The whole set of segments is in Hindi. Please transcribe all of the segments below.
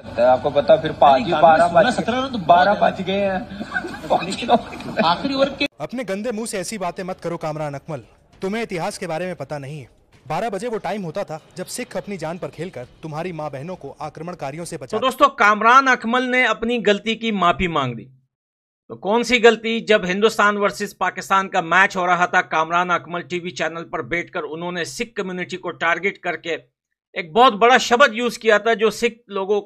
आपको पता फिर 12 बज गए हैं आखिरी ओवर के। अपने गंदे मुंह से ऐसी बातें मत करो कामरान अकमल, तुम्हें इतिहास के बारे में पता नहीं है। 12 बजे वो टाइम होता था जब सिख अपनी जान पर खेलकर तुम्हारी माँ बहनों को आक्रमणकारियों से बचा। तो दोस्तों, कामरान अकमल ने अपनी गलती की माफी मांग ली। तो कौन सी गलती? जब हिंदुस्तान वर्सेस पाकिस्तान का मैच हो रहा था, कामरान अकमल टीवी चैनल पर बैठकर उन्होंने सिख कम्युनिटी को टारगेट करके एक बहुत बड़ा शब्द यूज किया था, जो सिख लोगों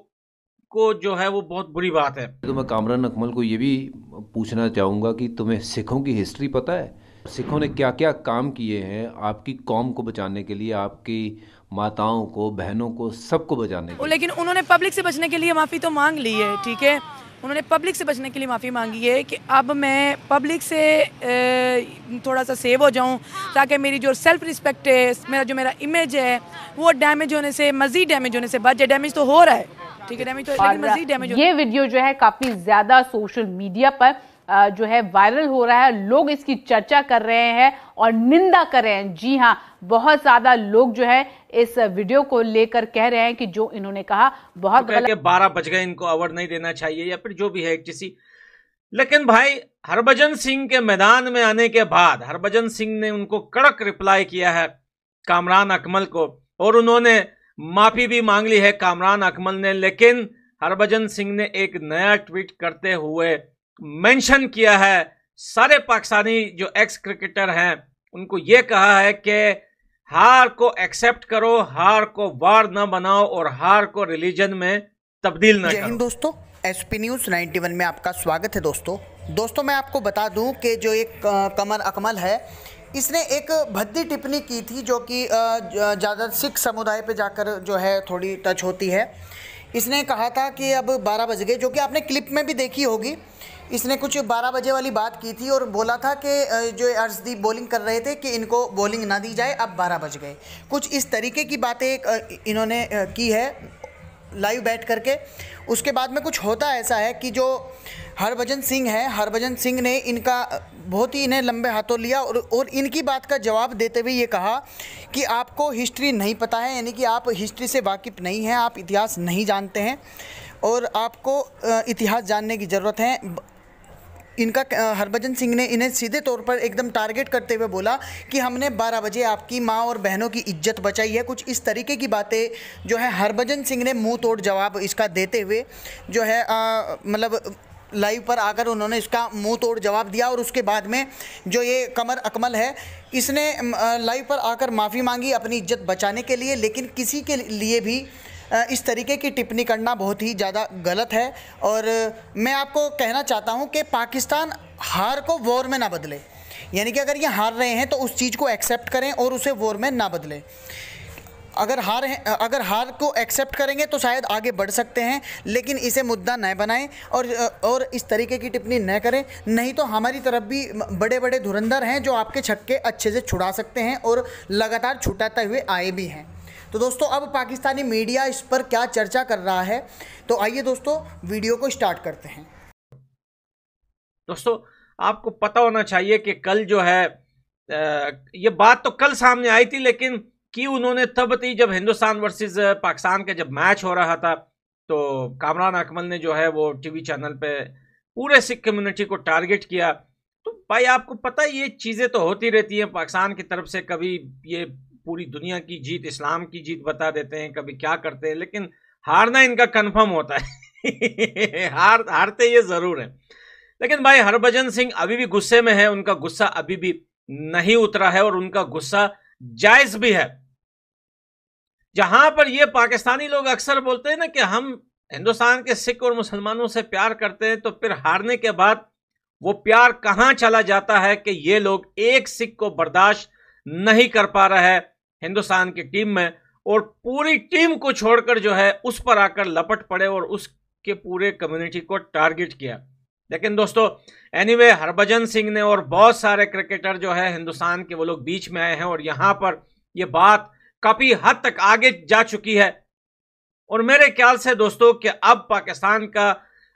को जो है वो बहुत बुरी बात है। तो मैं कामरान अकमल को ये भी पूछना चाहूँगा कि तुम्हें सिखों की हिस्ट्री पता है? सिखों ने क्या क्या काम किए हैं आपकी कौम को बचाने के लिए, आपकी माताओं को, बहनों को, सबको बचाने के लिए। लेकिन उन्होंने पब्लिक से बचने के लिए माफ़ी तो मांग ली है, ठीक है, उन्होंने पब्लिक से बचने के लिए माफ़ी मांगी है कि अब मैं पब्लिक से थोड़ा सा सेव हो जाऊं, ताकि मेरी जो सेल्फ रिस्पेक्ट है, मेरा इमेज है, वो डैमेज होने से, मज़ीद डैमेज होने से बच जाए। डैमेज तो हो रहा है, ठीक है, डैमेज तो, लेकिन मज़ीद डैमेज। ये वीडियो जो है काफ़ी ज़्यादा सोशल मीडिया पर जो है वायरल हो रहा है, लोग इसकी चर्चा कर रहे हैं और निंदा कर रहे हैं। जी हाँ, बहुत ज्यादा लोग जो है इस वीडियो को लेकर कह रहे हैं कि जो इन्होंने कहा बहुत गलत। 12 बज गए, इनको अवार्ड नहीं देना चाहिए या फिर जो भी है किसी। लेकिन भाई, हरभजन सिंह के मैदान में आने के बाद हरभजन सिंह ने उनको कड़क रिप्लाई किया है कामरान अकमल को, और उन्होंने माफी भी मांग ली है कामरान अकमल ने। लेकिन हरभजन सिंह ने एक नया ट्वीट करते हुए मेंशन किया है सारे पाकिस्तानी जो एक्स क्रिकेटर हैं, उनको यह कहा है कि हार को एक्सेप्ट करो, हार को वार न बनाओ और हार को रिलीजन में तब्दील न करो। जय हिंद दोस्तों, एसपी न्यूज़ 91 में आपका स्वागत है। दोस्तों मैं आपको बता दूं कि जो एक कमर अकमल है, इसने एक भद्दी टिप्पणी की थी जो कि ज़्यादा सिख समुदाय पे जाकर जो है थोड़ी टच होती है। इसने कहा था कि अब 12 बज गए, जो कि आपने क्लिप में भी देखी होगी। इसने कुछ 12 बजे वाली बात की थी और बोला था कि जो अर्शदीप बॉलिंग कर रहे थे कि इनको बॉलिंग ना दी जाए, अब 12 बज गए। कुछ इस तरीके की बातें इन्होंने की है लाइव बैठ करके। उसके बाद में कुछ होता ऐसा है कि जो हरभजन सिंह है, हरभजन सिंह ने इनका बहुत ही इन्हें लंबे हाथों लिया और इनकी बात का जवाब देते हुए ये कहा कि आपको हिस्ट्री नहीं पता है, यानी कि आप हिस्ट्री से वाकिफ़ नहीं हैं, आप इतिहास नहीं जानते हैं और आपको इतिहास जानने की ज़रूरत है। इनका हरभजन सिंह ने इन्हें सीधे तौर पर एकदम टारगेट करते हुए बोला कि हमने 12 बजे आपकी माँ और बहनों की इज्जत बचाई है। कुछ इस तरीके की बातें जो है हरभजन सिंह ने मुंह तोड़ जवाब इसका देते हुए जो है मतलब लाइव पर आकर उन्होंने इसका मुंह तोड़ जवाब दिया। और उसके बाद में जो ये कमर अकमल है, इसने लाइव पर आकर माफ़ी मांगी अपनी इज्जत बचाने के लिए। लेकिन किसी के लिए भी इस तरीके की टिप्पणी करना बहुत ही ज़्यादा गलत है। और मैं आपको कहना चाहता हूं कि पाकिस्तान हार को वॉर में ना बदले, यानी कि अगर ये हार रहे हैं तो उस चीज़ को एक्सेप्ट करें और उसे वॉर में ना बदलें। अगर हार को एक्सेप्ट करेंगे तो शायद आगे बढ़ सकते हैं, लेकिन इसे मुद्दा न बनाएं और इस तरीके की टिप्पणी न करें। नहीं तो हमारी तरफ भी बड़े बड़े धुरंधर हैं जो आपके छक्के अच्छे से छुड़ा सकते हैं और लगातार छुटाते हुए आए भी हैं। तो दोस्तों, अब पाकिस्तानी मीडिया इस पर क्या चर्चा कर रहा है, तो आइए दोस्तों वीडियो को स्टार्ट करते हैं। दोस्तों, आपको पता होना चाहिए कि कल जो है ये बात तो कल सामने आई थी, लेकिन कि उन्होंने तब थी जब हिंदुस्तान वर्सेस पाकिस्तान का जब मैच हो रहा था। तो कामरान अकमल ने जो है वो टीवी चैनल पे पूरे सिख कम्युनिटी को टारगेट किया। तो भाई, आपको पता है ये चीज़ें तो होती रहती हैं पाकिस्तान की तरफ से। कभी ये पूरी दुनिया की जीत, इस्लाम की जीत बता देते हैं, कभी क्या करते हैं, लेकिन हारना इनका कंफर्म होता है। हारते ये जरूर है। लेकिन भाई, हरभजन सिंह अभी भी गुस्से में है, उनका गुस्सा अभी भी नहीं उतरा है और उनका गुस्सा जायज भी है। जहां पर ये पाकिस्तानी लोग अक्सर बोलते हैं ना कि हम हिंदुस्तान के सिख और मुसलमानों से प्यार करते हैं, तो फिर हारने के बाद वो प्यार कहां चला जाता है कि ये लोग एक सिख को बर्दाश्त नहीं कर पा रहा है हिंदुस्तान की टीम में, और पूरी टीम को छोड़कर जो है उस पर आकर लपट पड़े और उसके पूरे कम्युनिटी को टारगेट किया। लेकिन दोस्तों, एनीवे, हरभजन सिंह ने और बहुत सारे क्रिकेटर जो है हिंदुस्तान के, वो लोग बीच में आए हैं और यहां पर ये बात काफी हद तक आगे जा चुकी है। और मेरे ख्याल से दोस्तों कि अब पाकिस्तान का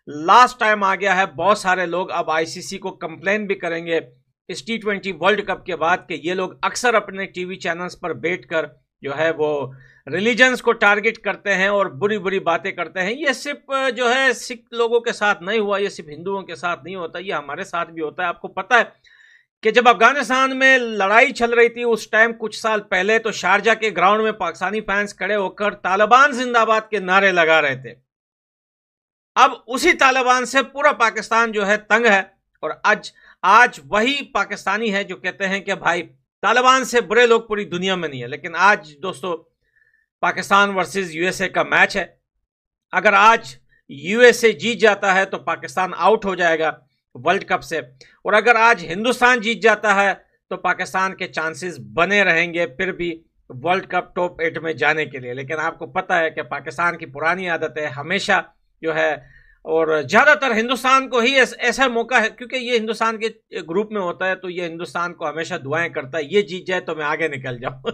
लास्ट टाइम आ गया है। बहुत सारे लोग अब आईसीसी को कंप्लेन भी करेंगे इस T20 वर्ल्ड कप के बाद कि ये लोग अक्सर अपने टीवी चैनल्स पर बैठकर जो है वो रिलीजन्स को टारगेट करते हैं और बुरी बुरी बातें करते हैं। ये सिर्फ जो है सिख लोगों के साथ नहीं हुआ, ये सिर्फ हिंदुओं के साथ नहीं होता, ये हमारे साथ भी होता है। आपको पता है कि जब अफगानिस्तान में लड़ाई चल रही थी उस टाइम कुछ साल पहले तो शारजा के ग्राउंड में पाकिस्तानी फैंस खड़े होकर तालिबान जिंदाबाद के नारे लगा रहे थे। अब उसी तालिबान से पूरा पाकिस्तान जो है तंग है और आज वही पाकिस्तानी है जो कहते हैं कि भाई तालिबान से बुरे लोग पूरी दुनिया में नहीं है। लेकिन आज दोस्तों पाकिस्तान वर्सेस यूएसए का मैच है। अगर आज यूएसए जीत जाता है तो पाकिस्तान आउट हो जाएगा वर्ल्ड कप से, और अगर आज हिंदुस्तान जीत जाता है तो पाकिस्तान के चांसेस बने रहेंगे फिर भी वर्ल्ड कप टॉप 8 में जाने के लिए। लेकिन आपको पता है कि पाकिस्तान की पुरानी आदत है हमेशा जो है, और ज़्यादातर हिंदुस्तान को ही ऐसा मौका है क्योंकि ये हिंदुस्तान के ग्रुप में होता है तो ये हिंदुस्तान को हमेशा दुआएं करता है, ये जीत जाए तो मैं आगे निकल जाऊं।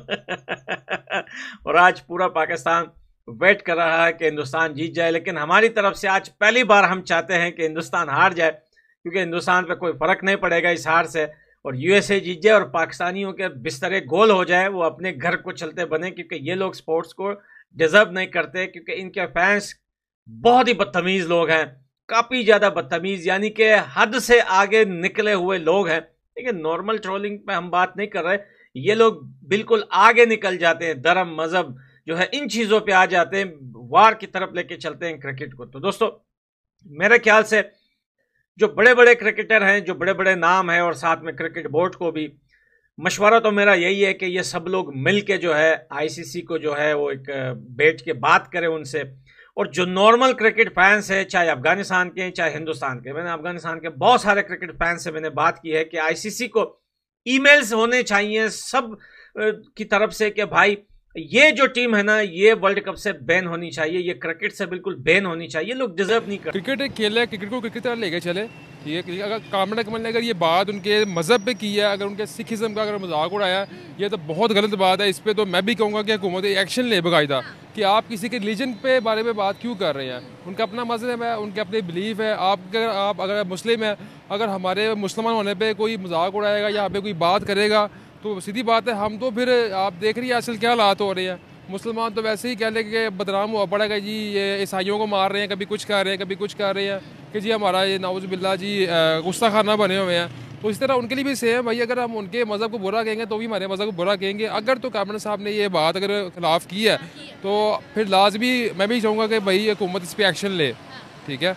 और आज पूरा पाकिस्तान वेट कर रहा है कि हिंदुस्तान जीत जाए, लेकिन हमारी तरफ से आज पहली बार हम चाहते हैं कि हिंदुस्तान हार जाए क्योंकि हिंदुस्तान पे कोई फर्क नहीं पड़ेगा इस हार से, और यूएसए जीत जाए और पाकिस्तानियों के बिस्तरे गोल हो जाए, वो अपने घर को चलते बने, क्योंकि ये लोग स्पोर्ट्स को डिजर्व नहीं करते, क्योंकि इनके फैंस बहुत ही बदतमीज लोग हैं, काफ़ी ज़्यादा बदतमीज, यानी कि हद से आगे निकले हुए लोग हैं। लेकिन नॉर्मल ट्रोलिंग पे हम बात नहीं कर रहे, ये लोग बिल्कुल आगे निकल जाते हैं, धर्म मजहब जो है इन चीज़ों पे आ जाते हैं, वार की तरफ लेके चलते हैं क्रिकेट को। तो दोस्तों मेरे ख्याल से जो बड़े बड़े क्रिकेटर हैं, जो बड़े बड़े नाम हैं, और साथ में क्रिकेट बोर्ड को भी मशवरा तो मेरा यही है कि ये सब लोग मिल के जो है आईसीसी को जो है वो एक बैठ के बात करें उनसे, और जो नॉर्मल क्रिकेट फैंस है चाहे अफगानिस्तान के चाहे हिंदुस्तान के, मैंने अफगानिस्तान के बहुत सारे क्रिकेट फैंस से मैंने बात की है कि आईसीसी को ईमेल्स होने चाहिए सब की तरफ से कि भाई ये जो टीम है ना ये वर्ल्ड कप से बैन होनी चाहिए, ये क्रिकेट से बिल्कुल बैन होनी चाहिए, लोग डिजर्व नहीं करते। क्रिकेट एक खेल है, क्रिकेट को क्रिकेट तरह लेके चले, ठीक है। अगर कामरान अकमल ने अगर ये बात उनके मज़हब पे की है, अगर उनके सिखिज़म का अगर मजाक उड़ाया, ये तो बहुत गलत बात है। इस पर तो मैं भी कहूँगा कि हुकूमत एक्शन ले बाकायदा कि आप किसी के रिलीजन पे बारे में बात क्यों कर रहे हैं। उनका अपना मज़हब है, उनके अपने बिलीफ है। आप अगर मुस्लिम है, अगर हमारे मुसलमान होने पर कोई मजाक उड़ाएगा या हमें कोई बात करेगा तो सीधी बात है हम तो फिर आप देख रही है आजकल क्या हालात हो रहे हैं। मुसलमान तो वैसे ही कह लें कि बदनाम हुआ पड़ेगा जी, ये ईसाइयों को मार रहे हैं, कभी कुछ कर रहे हैं कभी कुछ कर रहे हैं कि जी हमारा ये नाउज़ बिल्ला जी गुस्सा खाना बने हुए हैं। तो इस तरह उनके लिए भी सेम भाई, अगर हम उनके मज़हब को बुरा कहेंगे तो भी हमारे मज़हब को बुरा कहेंगे। अगर तो कामरान साहब ने ये बात अगर खिलाफ़ की है तो फिर लाजमी मैं भी चाहूँगा कि भाई हुकूमत इस पर एक्शन ले, ठीक है।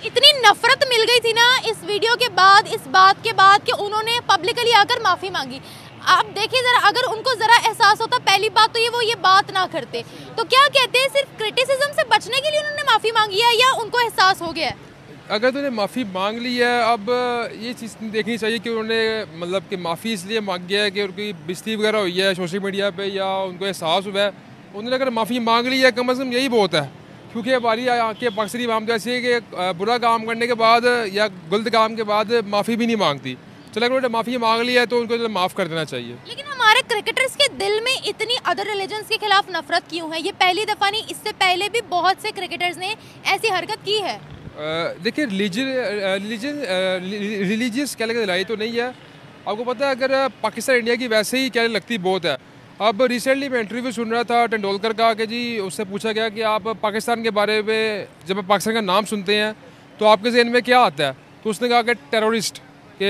इतनी नफरत मिल गई थी ना इस वीडियो के बाद, इस बात के बाद कि उन्होंने पब्लिकली आकर माफ़ी मांगी। आप देखिए जरा, अगर उनको जरा एहसास होता पहली बात तो ये बात ना करते। तो क्या कहते हैं सिर्फ क्रिटिसिज्म से बचने के लिए उन्होंने माफ़ी मांगी है या उनको एहसास हो गया है? अगर तो उन्हें माफ़ी मांग ली है, अब ये चीज़ देखनी चाहिए कि उन्होंने मतलब कि माफ़ी इसलिए मांगी है कि उनकी बेइज्जती वगैरह हुई है सोशल मीडिया पे या उनको एहसास हुआ है। उन्होंने अगर माफ़ी मांग ली है कम अज़ कम यही बहुत है, क्योंकि हमारी के पाकिस्तानी आवाम तो ऐसी है कि बुरा काम करने के बाद या गलत काम के बाद माफ़ी भी नहीं मांगती। चलो अगर उन्होंने माफ़ी मांग ली है तो उनको माफ़ कर देना चाहिए। लेकिन हमारे क्रिकेटर्स के दिल में इतनी अदर रिलीजन्स के खिलाफ नफरत क्यों है? ये पहली दफ़ा नहीं, इससे पहले भी बहुत से क्रिकेटर्स ने ऐसी हरकत की है। देखिए रिलीजियस क्या लड़ाई तो नहीं है। आपको पता है अगर पाकिस्तान इंडिया की वैसे ही क्या लगती बहुत है। अब रिसेंटली मैं इंटरव्यू सुन रहा था तेंदुलकर का कि जी उससे पूछा गया कि आप पाकिस्तान के बारे में जब आप पाकिस्तान का नाम सुनते हैं तो आपके जहन में क्या आता है? तो उसने कहा कि टेररिस्ट, कि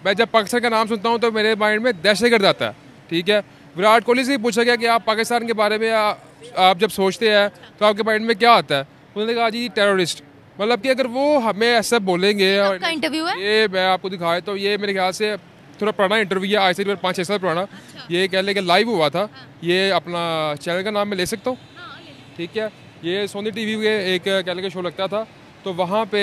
मैं जब पाकिस्तान का नाम सुनता हूँ तो मेरे माइंड में दहशतगर्द आता है, ठीक है। विराट कोहली से पूछा गया कि आप पाकिस्तान के बारे में आप जब सोचते हैं तो आपके माइंड में क्या आता है? उन्होंने कहा जी टेररिस्ट। मतलब कि अगर वो हमें ऐसा बोलेंगे, इंटरव्यू है ये मैं आपको दिखाया तो ये मेरे ख्याल से थोड़ा पुराना इंटरव्यू है, आज से 5-6 साल पुराना। ये कह लें कि लाइव हुआ था। ये अपना चैनल का नाम मैं ले सकता हूँ, ठीक है। ये सोनी टीवी के एक कह लें शो लगता था, तो वहाँ पे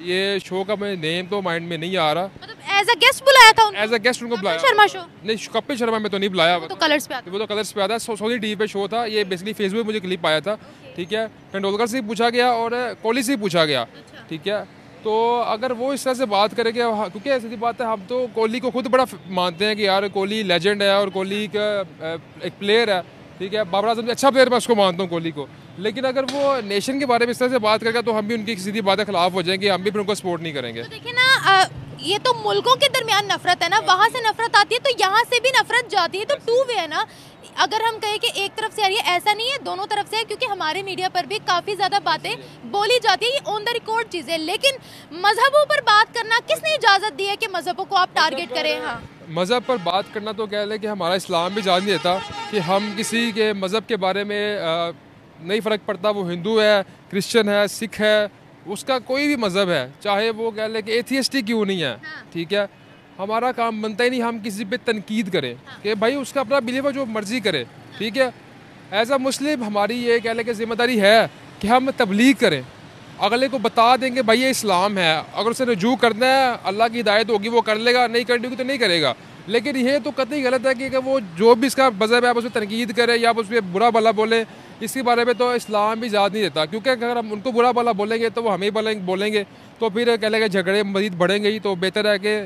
ये शो का मैं नेम तो माइंड में नहीं आ रहा। मतलब एज अ गेस्ट बुलाया था उनको? एज अ गेस्ट उनको बुलाया। शर्मा शो नहीं, कपिल शर्मा में तो नहीं बुलाया, वो तो कलर्स पे आता। वो तो कलर्स पे आता। सोनी टीवी पे शो था ये, बेसिकली फेसबुक मुझे क्लिप आया था, ठीक है। तेंदुलकर से पूछा गया और कोहली से पूछा गया, ठीक है। तो अगर वो इस तरह से बात करेंगे, क्योंकि ऐसी बात है हम तो कोहली को खुद बड़ा मानते हैं कि यार कोहली लेजेंड है और कोहली का एक प्लेयर है, ठीक है। बाबर आजम अच्छा प्लेयर मैं उसको मानता हूँ कोहली को। लेकिन अगर वो नेशन के बारे में इस तरह से बात करेगा तो हम भी उनकी सीधी बात के खिलाफ हो जाएंगे, हम भी फिर उनको सपोर्ट नहीं करेंगे। तो देखिए ना, ये तो मुल्कों के दरमियान नफरत है ना, वहाँ से नफरत आती है तो यहाँ से भी नफरत जाती है, तो टू वे है ना। अगर हम कहें कि एक तरफ से आ रही है, ऐसा नहीं है, दोनों तरफ से है, क्योंकि हमारे मीडिया पर भी काफ़ी ज़्यादा बातें बोली जाती है, ये ऑन द रिकॉर्ड चीज़ें। लेकिन मजहबों पर बात करना किसने इजाज़त दी है कि मजहबों को आप टारगेट करें? हाँ, मज़हब पर बात करना तो कह लें कि हमारा इस्लाम भी जान नहीं देता कि हम किसी के मज़हब के बारे में नहीं फ़र्क पड़ता, वो हिंदू है, क्रिश्चियन है, सिख है, उसका कोई भी मज़हब है, चाहे वो कह लें कि एथियस्ट ही क्यों नहीं है, ठीक है, हमारा काम बनता ही नहीं हम किसी पे तनकीद करें कि भाई उसका अपना बिलीव है, जो मर्ज़ी करे, ठीक है। एज अ मुस्लिम हमारी ये कह लें कि ज़िम्मेदारी है कि हम तबलीग करें, अगले को बता देंगे भाई ये इस्लाम है, अगर उसे रुजू करना है अल्लाह की हिदायत होगी वो कर लेगा, नहीं करनी होगी तो नहीं करेगा। लेकिन ये तो कतई गलत है कि वो जो भी इसका मज़हब है आप उस पर तनकीद करें या आप उस पर बुरा भला बोलें, इसके बारे में तो इस्लाम भी इजाज़त नहीं देता, क्योंकि अगर हम उनको बुरा भला बोलेंगे तो वो हमें ही बोलेंगे तो फिर कह लेंगे झगड़े मज़ीद बढ़ेंगे ही। तो बेहतर है कि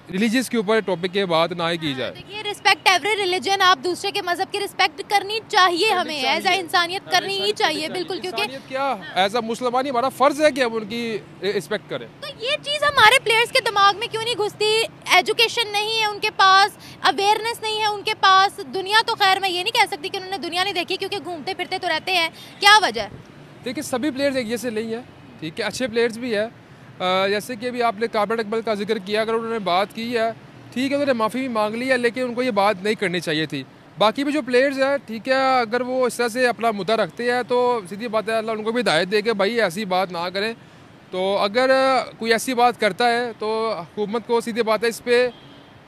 रिलीजियस के ऊपर टॉपिक के बात ना ही की जाए। देखिए, रिस्पेक्ट एवरी रिलीजन, आप दूसरे के मजहब की रिस्पेक्ट करनी चाहिए, हमें एज अ इंसानियत करनी ही चाहिए, बिल्कुल, क्योंकि क्या एज अ मुसलमान हमारा फ़र्ज़ है कि हम उनकी रिस्पेक्ट करें। तो ये चीज़ हमारे प्लेयर्स के दिमाग में क्यों नहीं घुसती? एजुकेशन नहीं है उनके पास, अवेयरनेस नहीं है उनके पास, दुनिया तो खैर मैं ये नहीं कह सकती कि उन्होंने दुनिया नहीं देखी, क्योंकि घूमते फिरते तो रहते हैं, क्या वजह? देखिए, सभी प्लेयर्स एक जैसे नहीं है, ठीक है, अच्छे प्लेयर्स भी है, जैसे कि अभी आपने कामरान अकमल का जिक्र किया, अगर उन्होंने बात की है ठीक है, उन्होंने माफ़ी भी मांग ली है, लेकिन उनको ये बात नहीं करनी चाहिए थी। बाकी भी जो प्लेयर्स हैं, ठीक है, अगर वो इस तरह से अपना मुद्दा रखते हैं तो सीधी बात है अल्लाह उनको भी हिदायत दे कि भाई ऐसी बात ना करें। तो अगर कोई ऐसी बात करता है तो हुकूमत को सीधी बात है इस पर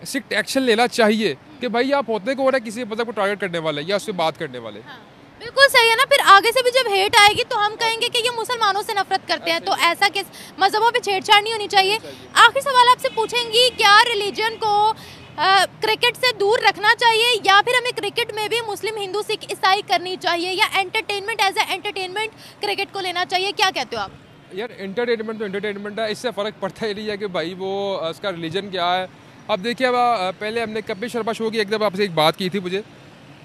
स्ट्रिक्ट एक्शन लेना चाहिए कि भाई आप होते को हो रहे किसी मतलब को टारगेट करने वाले या उससे बात करने वाले। हाँ, बिल्कुल सही है ना। फिर आगे से भी जब हेट आएगी तो हम कहेंगे कि ये मुसलमानों से नफरत करते हैं, तो ऐसा किस मजहबों पे छेड़छाड़ नहीं होनी चाहिए। आखिरी सवाल आपसे पूछेंगी, क्या रिलीजन को क्रिकेट से दूर रखना चाहिए या फिर हमें क्रिकेट में भी मुस्लिम, हिंदू, सिख, ईसाई करनी चाहिए, या entertainment as a entertainment cricket को लेना चाहिए? क्या कहते हो आप? यार एंटरटेनमेंट तो एंटरटेनमेंट है, इससे फ़र्क पड़ता ही नहीं है कि भाई वो उसका रिलीजन क्या है। अब देखिए, पहले हमने कपिल शर्मा शो की एकदम आपसे एक बात की थी मुझे,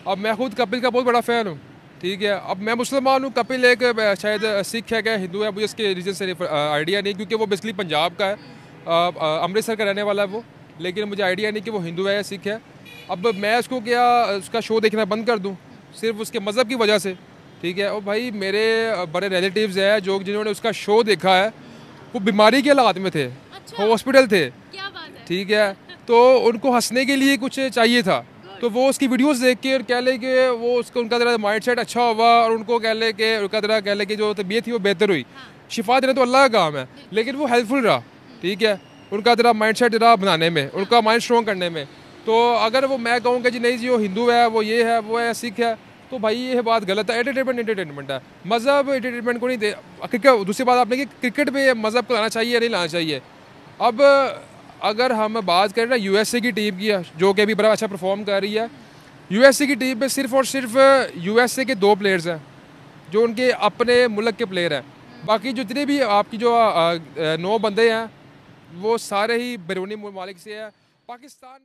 अब मैं खुद कपिल का बहुत बड़ा फ़ैन हूँ, ठीक है। अब मैं मुसलमान हूँ, कपिल एक शायद सिख है क्या हिंदू है, मुझे इसके रीजन से आइडिया नहीं, क्योंकि वो बेसिकली पंजाब का है, अमृतसर का रहने वाला है वो, लेकिन मुझे आइडिया नहीं कि वो हिंदू है या सिख है। अब मैं उसको क्या उसका शो देखना बंद कर दूँ सिर्फ उसके मज़हब की वजह से, ठीक है। और भाई मेरे बड़े रिलेटिव्स हैं जो जिन्होंने उसका शो देखा है, वो बीमारी के हालात में थे, हॉस्पिटल थे, ठीक है, तो उनको हंसने के लिए कुछ चाहिए था, तो वो उसकी वीडियोस देख के और कह ले कि वो उसका उनका ज़रा माइंड सेट अच्छा हुआ और उनको कह ले कि उनका ज़रा कह ले कि जो तबीयत थी वो बेहतर हुई। शिफा देना तो अल्लाह का काम है, लेकिन वो हेल्पफुल रहा, ठीक है, उनका ज़रा माइंड सेट ज़रा बनाने में, उनका माइंड स्ट्रॉन्ग करने में। तो अगर वो मैं कहूँ कि जी नहीं जी वो हिंदू है, वो ये है, वो है, सिख है, तो भाई ये बात गलत है। एंटरटेनमेंट है, मज़हब एंटरटेनमेंट को नहीं दे। क्रिकेट, दूसरी बात आपने कि क्रिकेट पे मज़हब को लाना चाहिए या नहीं लाना चाहिए। अब अगर हम बात करें ना यूएसए की टीम की, जो कि अभी बड़ा अच्छा परफॉर्म कर रही है, यूएसए की टीम में सिर्फ और सिर्फ यूएसए के 2 प्लेयर्स हैं जो उनके अपने मुल्क के प्लेयर हैं, बाकी जितने भी आपकी जो 9 बंदे हैं वो सारे ही बैरूनी ममालिक से हैं। पाकिस्तान